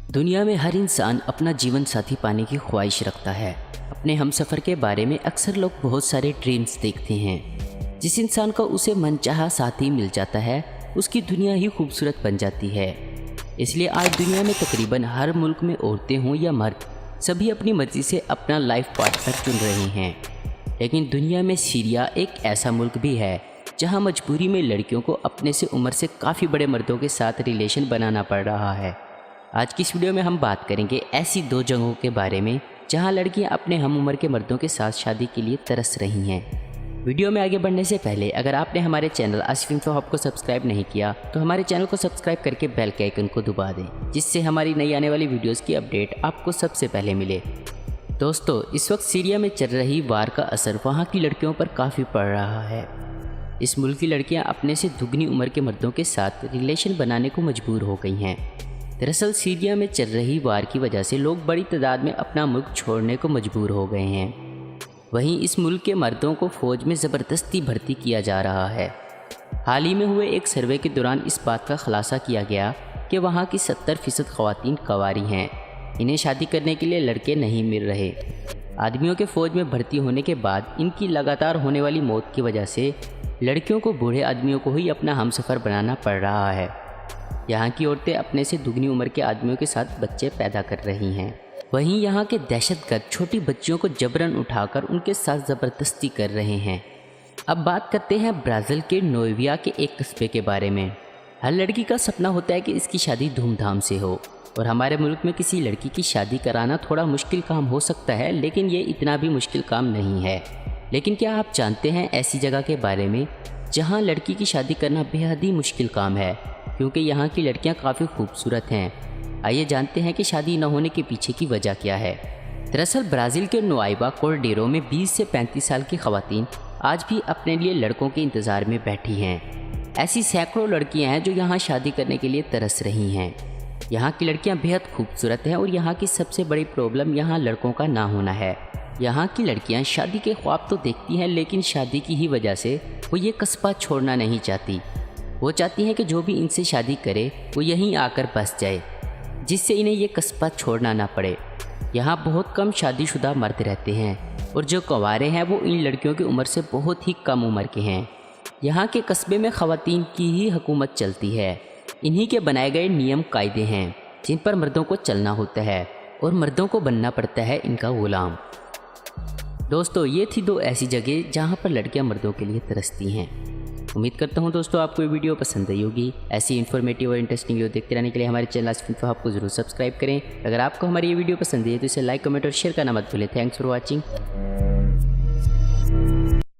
दुनिया में हर इंसान अपना जीवन साथी पाने की ख्वाहिश रखता है। अपने हमसफ़र के बारे में अक्सर लोग बहुत सारे ड्रीम्स देखते हैं। जिस इंसान को उसे मनचाहा साथी मिल जाता है उसकी दुनिया ही खूबसूरत बन जाती है। इसलिए आज दुनिया में तकरीबन हर मुल्क में औरतें हों या मर्द सभी अपनी मर्ज़ी से अपना लाइफ पार्टनर चुन रहे हैं। लेकिन दुनिया में सीरिया एक ऐसा मुल्क भी है जहां मजबूरी में लड़कियों को अपने से उम्र से काफ़ी बड़े मर्दों के साथ रिलेशन बनाना पड़ रहा है। आज की इस वीडियो में हम बात करेंगे ऐसी दो जगहों के बारे में जहां लड़कियां अपने हम उम्र के मर्दों के साथ शादी के लिए तरस रही हैं। वीडियो में आगे बढ़ने से पहले अगर आपने हमारे चैनल आसिफ इन्फो हब को सब्सक्राइब नहीं किया तो हमारे चैनल को सब्सक्राइब करके बेल के आइकन को दबा दें, जिससे हमारी नई आने वाली वीडियोज़ की अपडेट आपको सबसे पहले मिले। दोस्तों, इस वक्त सीरिया में चल रही वार का असर वहाँ की लड़कियों पर काफ़ी पड़ रहा है। इस मुल्क की लड़कियाँ अपने से दुगनी उम्र के मर्दों के साथ रिलेशन बनाने को मजबूर हो गई हैं। दरअसल सीरिया में चल रही वार की वजह से लोग बड़ी तादाद में अपना मुल्क छोड़ने को मजबूर हो गए हैं। वहीं इस मुल्क के मर्दों को फ़ौज में ज़बरदस्ती भर्ती किया जा रहा है। हाल ही में हुए एक सर्वे के दौरान इस बात का खुलासा किया गया कि वहाँ की 70% ख़वातीन कंवारी हैं। इन्हें शादी करने के लिए लड़के नहीं मिल रहे। आदमियों के फ़ौज में भर्ती होने के बाद इनकी लगातार होने वाली मौत की वजह से लड़कियों को बूढ़े आदमियों को ही अपना हमसफ़र बनाना पड़ रहा है। यहाँ की औरतें अपने से दुगनी उम्र के आदमियों के साथ बच्चे पैदा कर रही हैं। वहीं यहाँ के दहशतगर्द छोटी बच्चियों को जबरन उठाकर उनके साथ ज़बरदस्ती कर रहे हैं। अब बात करते हैं ब्राज़ील के नोएविया के एक कस्बे के बारे में। हर लड़की का सपना होता है कि इसकी शादी धूमधाम से हो, और हमारे मुल्क में किसी लड़की की शादी कराना थोड़ा मुश्किल काम हो सकता है, लेकिन ये इतना भी मुश्किल काम नहीं है। लेकिन क्या आप जानते हैं ऐसी जगह के बारे में जहाँ लड़की की शादी करना बेहद ही मुश्किल काम है, क्योंकि यहाँ की लड़कियाँ काफ़ी खूबसूरत हैं। आइए जानते हैं कि शादी न होने के पीछे की वजह क्या है। दरअसल ब्राज़ील के नोएवा कोर्डेरो में 20 से 35 साल की ख़वातीन आज भी अपने लिए लड़कों के इंतज़ार में बैठी हैं। ऐसी सैकड़ों लड़कियाँ हैं जो यहाँ शादी करने के लिए तरस रही हैं। यहाँ की लड़कियाँ बेहद खूबसूरत हैं और यहाँ की सबसे बड़ी प्रॉब्लम यहाँ लड़कों का ना होना है। यहाँ की लड़कियाँ शादी के ख्वाब तो देखती हैं, लेकिन शादी की ही वजह से वो ये कस्बा छोड़ना नहीं चाहती। वो चाहती हैं कि जो भी इनसे शादी करे वो यहीं आकर बस जाए, जिससे इन्हें ये कस्बा छोड़ना ना पड़े। यहाँ बहुत कम शादीशुदा मर्द रहते हैं और जो कंवारे हैं वो इन लड़कियों की उम्र से बहुत ही कम उम्र के हैं। यहाँ के कस्बे में ख़वातीन की ही हुकूमत चलती है। इन्हीं के बनाए गए नियम कायदे हैं जिन पर मर्दों को चलना होता है और मर्दों को बनना पड़ता है इनका ग़ुलाम। दोस्तों, ये थी दो ऐसी जगह जहाँ पर लड़कियाँ मर्दों के लिए तरसती हैं। उम्मीद करता हूँ दोस्तों आपको ये वीडियो पसंद आई होगी। ऐसी इन्फॉर्मेटिव और इंटरेस्टिंग वीडियो देखते रहने के लिए हमारे चैनल आसिफ इन्फो हब को जरूर सब्सक्राइब करें। अगर आपको हमारी ये वीडियो पसंद है तो इसे लाइक, कमेंट और शेयर करना मत भूलें। Thanks for watching.